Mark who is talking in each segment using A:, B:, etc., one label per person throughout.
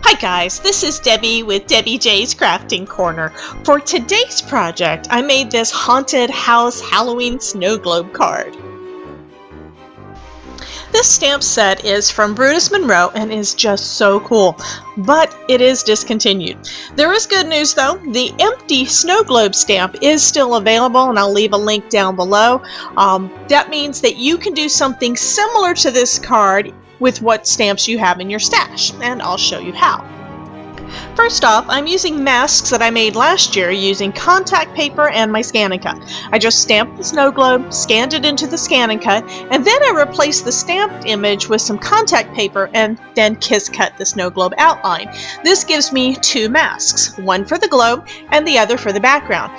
A: Hi guys, this is Debbie with Debbie J's Crafting Corner. For today's project, I made this haunted house Halloween snow globe card. This stamp set is from BRUTUS MONROE and is just so cool, but it is discontinued. There is good news though. The empty snow globe stamp is still available, and I'll leave a link down below. That means that you can do something similar to this card with what stamps you have in your stash, and I'll show you how. First off, I'm using masks that I made last year using contact paper and my Scan and Cut. I just stamped the snow globe, scanned it into the Scan and Cut, and then I replaced the stamped image with some contact paper and then kiss cut the snow globe outline. This gives me two masks, one for the globe and the other for the background.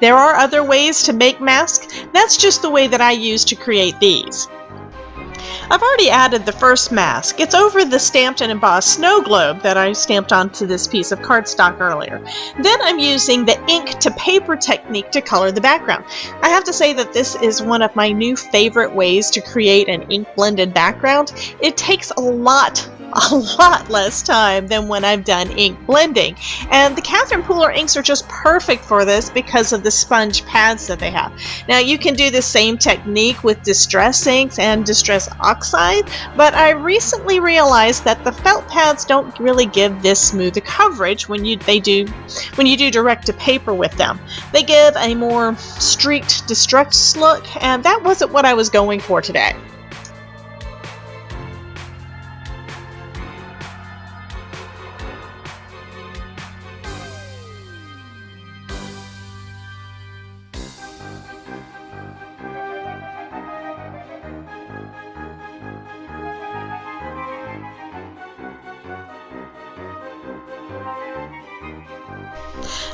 A: There are other ways to make masks. That's just the way that I use to create these. I've already added the first mask. It's over the stamped and embossed snow globe that I stamped onto this piece of cardstock earlier. Then I'm using the ink to paper technique to color the background. I have to say that this is one of my new favorite ways to create an ink blended background. It takes a lot less time than when I've done ink blending, and the Catherine Pooler inks are just perfect for this because of the sponge pads that they have. Now you can do the same technique with distress inks and distress oxide, but I recently realized that the felt pads don't really give this smooth a coverage when you do direct to paper with them. They give a more streaked distress look, and that wasn't what I was going for today.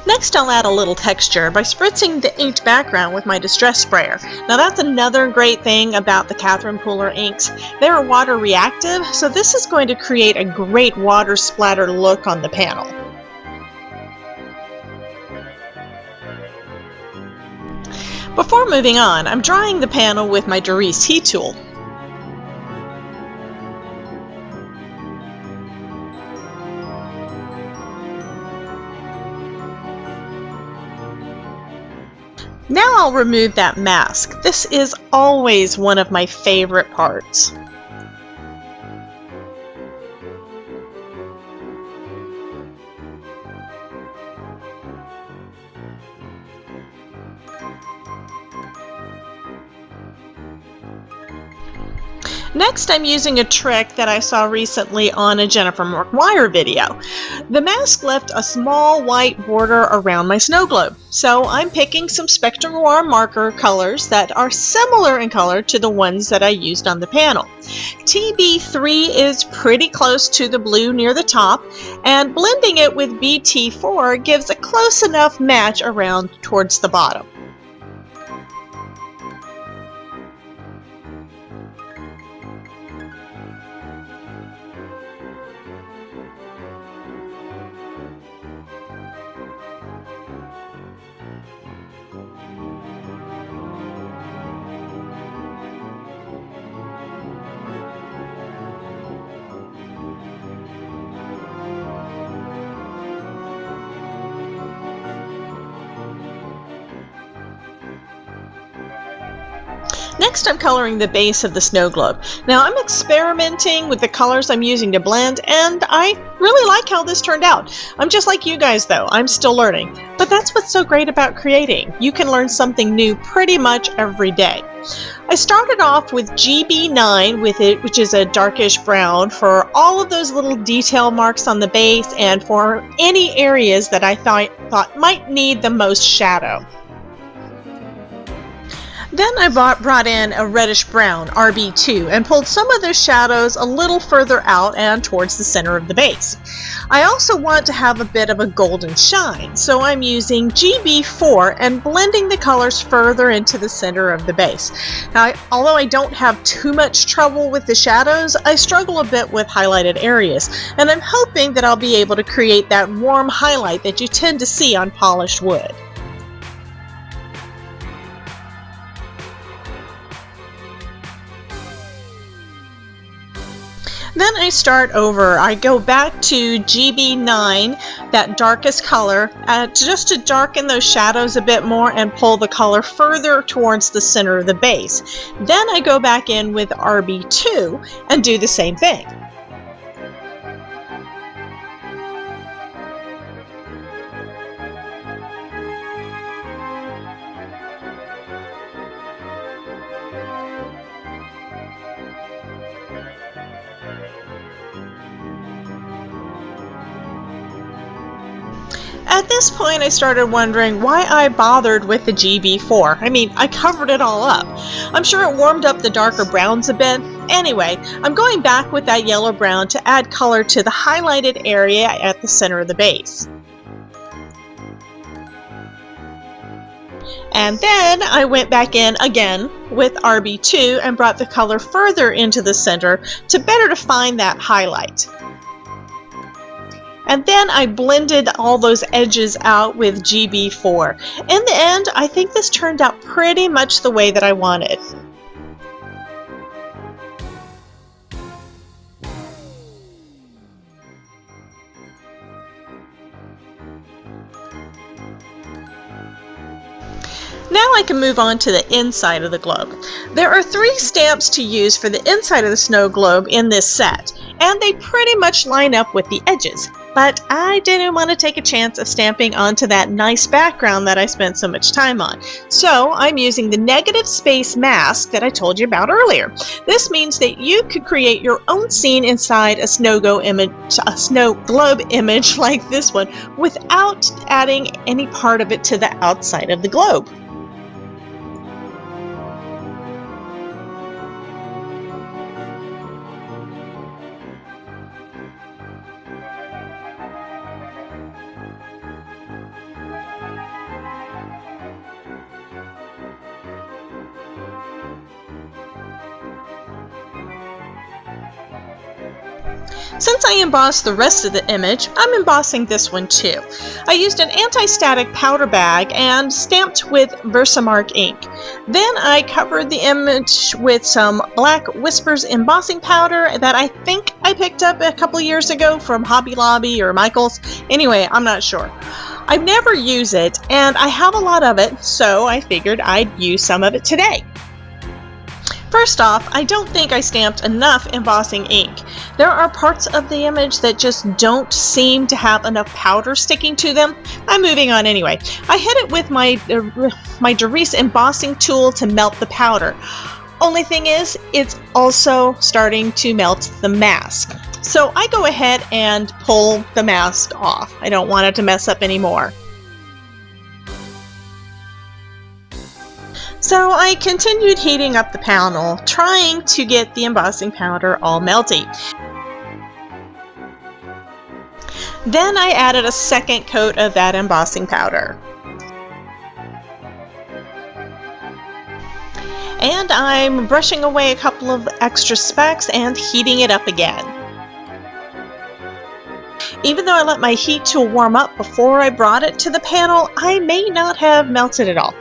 A: Next, I'll add a little texture by spritzing the inked background with my distress sprayer. Now that's another great thing about the Catherine Pooler inks. They're water reactive, so this is going to create a great water splatter look on the panel. Before moving on, I'm drying the panel with my Darice heat tool. Now I'll remove that mask. This is always one of my favorite parts. Next, I'm using a trick that I saw recently on a Jennifer McGuire video. The mask left a small white border around my snow globe, so I'm picking some Spectrum Noir marker colors that are similar in color to the ones that I used on the panel. TB3 is pretty close to the blue near the top, and blending it with BT4 gives a close enough match around towards the bottom. Next, I'm coloring the base of the snow globe. Now, I'm experimenting with the colors I'm using to blend, and I really like how this turned out. I'm just like you guys though, I'm still learning. But that's what's so great about creating. You can learn something new pretty much every day. I started off with GB9 with it, which is a darkish brown, for all of those little detail marks on the base and for any areas that I thought might need the most shadow. Then I brought in a reddish brown, RB2, and pulled some of those shadows a little further out and towards the center of the base. I also want to have a bit of a golden shine, so I'm using GB4 and blending the colors further into the center of the base. Now, although I don't have too much trouble with the shadows, I struggle a bit with highlighted areas, and I'm hoping that I'll be able to create that warm highlight that you tend to see on polished wood. Then I start over. I go back to GB9, that darkest color, just to darken those shadows a bit more and pull the color further towards the center of the base. Then I go back in with RB2 and do the same thing. At this point, I started wondering why I bothered with the GB4. I mean, I covered it all up. I'm sure it warmed up the darker browns a bit. Anyway, I'm going back with that yellow brown to add color to the highlighted area at the center of the base. And then I went back in again with RB2 and brought the color further into the center to better define that highlight. And then I blended all those edges out with GB4. In the end, I think this turned out pretty much the way that I wanted. Now I can move on to the inside of the globe. There are 3 stamps to use for the inside of the snow globe in this set, and they pretty much line up with the edges. But I didn't want to take a chance of stamping onto that nice background that I spent so much time on. So I'm using the negative space mask that I told you about earlier. This means that you could create your own scene inside a snow globe image like this one without adding any part of it to the outside of the globe. Since I embossed the rest of the image, I'm embossing this one too. I used an anti-static powder bag and stamped with VersaMark ink. Then I covered the image with some Black Whispers embossing powder that I think I picked up a couple years ago from Hobby Lobby or Michael's. Anyway, I'm not sure. I've never used it and I have a lot of it, so I figured I'd use some of it today. First off, I don't think I stamped enough embossing ink. There are parts of the image that just don't seem to have enough powder sticking to them. I'm moving on anyway. I hit it with my Darice embossing tool to melt the powder. Only thing is, it's also starting to melt the mask. So I go ahead and pull the mask off. I don't want it to mess up anymore. So I continued heating up the panel, trying to get the embossing powder all melty. Then I added a second coat of that embossing powder. And I'm brushing away a couple of extra specks and heating it up again. Even though I let my heat tool warm up before I brought it to the panel, I may not have melted it all.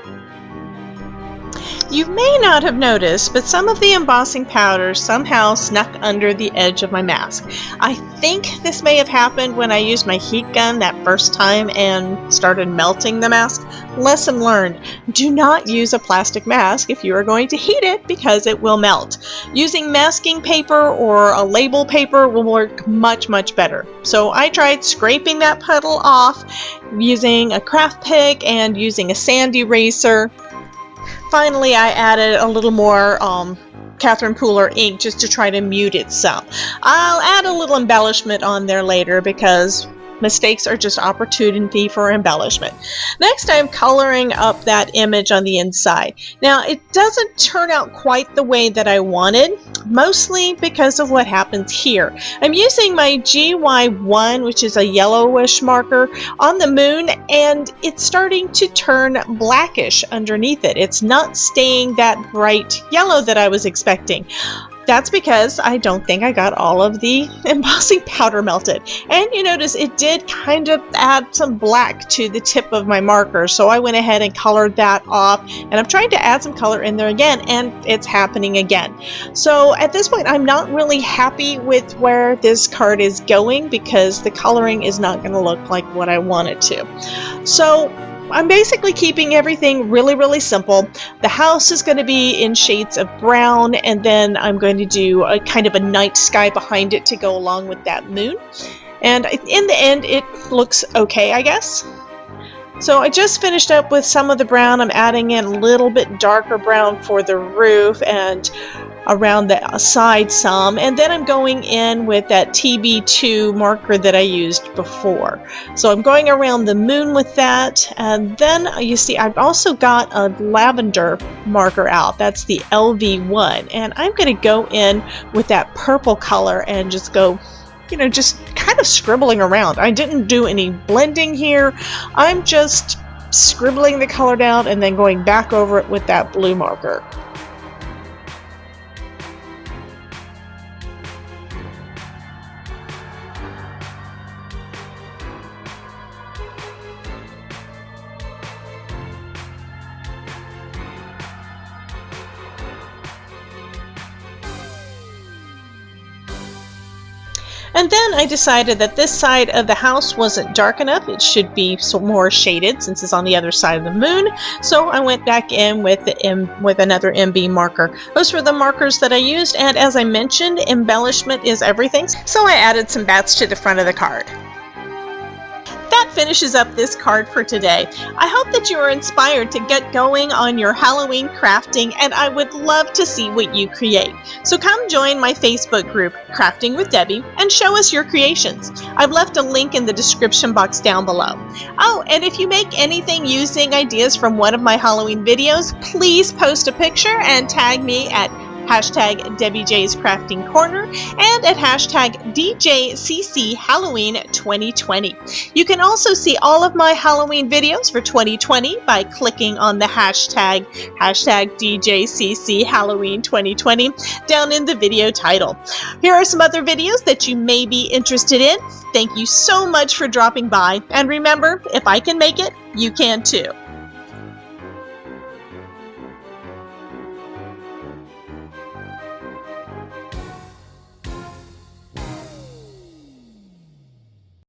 A: You may not have noticed, but some of the embossing powder somehow snuck under the edge of my mask. I think this may have happened when I used my heat gun that first time and started melting the mask. Lesson learned, do not use a plastic mask if you are going to heat it because it will melt. Using masking paper or a label paper will work much better. So I tried scraping that puddle off using a craft pick and using a sand eraser. Finally, I added a little more Catherine Pooler ink just to try to mute it some. I'll add a little embellishment on there later because mistakes are just opportunity for embellishment. Next, I'm coloring up that image on the inside. Now, it doesn't turn out quite the way that I wanted, mostly because of what happens here. I'm using my GY1, which is a yellowish marker, on the moon, and it's starting to turn blackish underneath it. It's not staying that bright yellow that I was expecting. That's because I don't think I got all of the embossing powder melted. And you notice it did kind of add some black to the tip of my marker, so I went ahead and colored that off, and I'm trying to add some color in there again, and it's happening again. So at this point I'm not really happy with where this card is going because the coloring is not going to look like what I want it to. So I'm basically keeping everything really simple. The house is going to be in shades of brown, and then I'm going to do a kind of a night sky behind it to go along with that moon. And in the end it looks okay, I guess. So I just finished up with some of the brown. I'm adding in a little bit darker brown for the roof and around the side some, and then I'm going in with that TB2 marker that I used before. So I'm going around the moon with that, and then you see I've also got a lavender marker out. That's the LV1, and I'm going to go in with that purple color and just go, you know, just kind of scribbling around. I didn't do any blending here. I'm just scribbling the color down and then going back over it with that blue marker. And then I decided that this side of the house wasn't dark enough. It should be more shaded since it's on the other side of the moon. So I went back in with another MB marker. Those were the markers that I used, and as I mentioned, embellishment is everything. So I added some bats to the front of the card. That finishes up this card for today. I hope that you are inspired to get going on your Halloween crafting, and I would love to see what you create. So come join my Facebook group, Crafting with Debbie, and show us your creations. I've left a link in the description box down below. Oh, and if you make anything using ideas from one of my Halloween videos, please post a picture and tag me at hashtag Debbie J's Crafting Corner and at hashtag DJCC Halloween 2020. You can also see all of my Halloween videos for 2020 by clicking on the hashtag DJCC Halloween 2020 down in the video title. Here are some other videos that you may be interested in. Thank you so much for dropping by, and remember, if I can make it, you can too.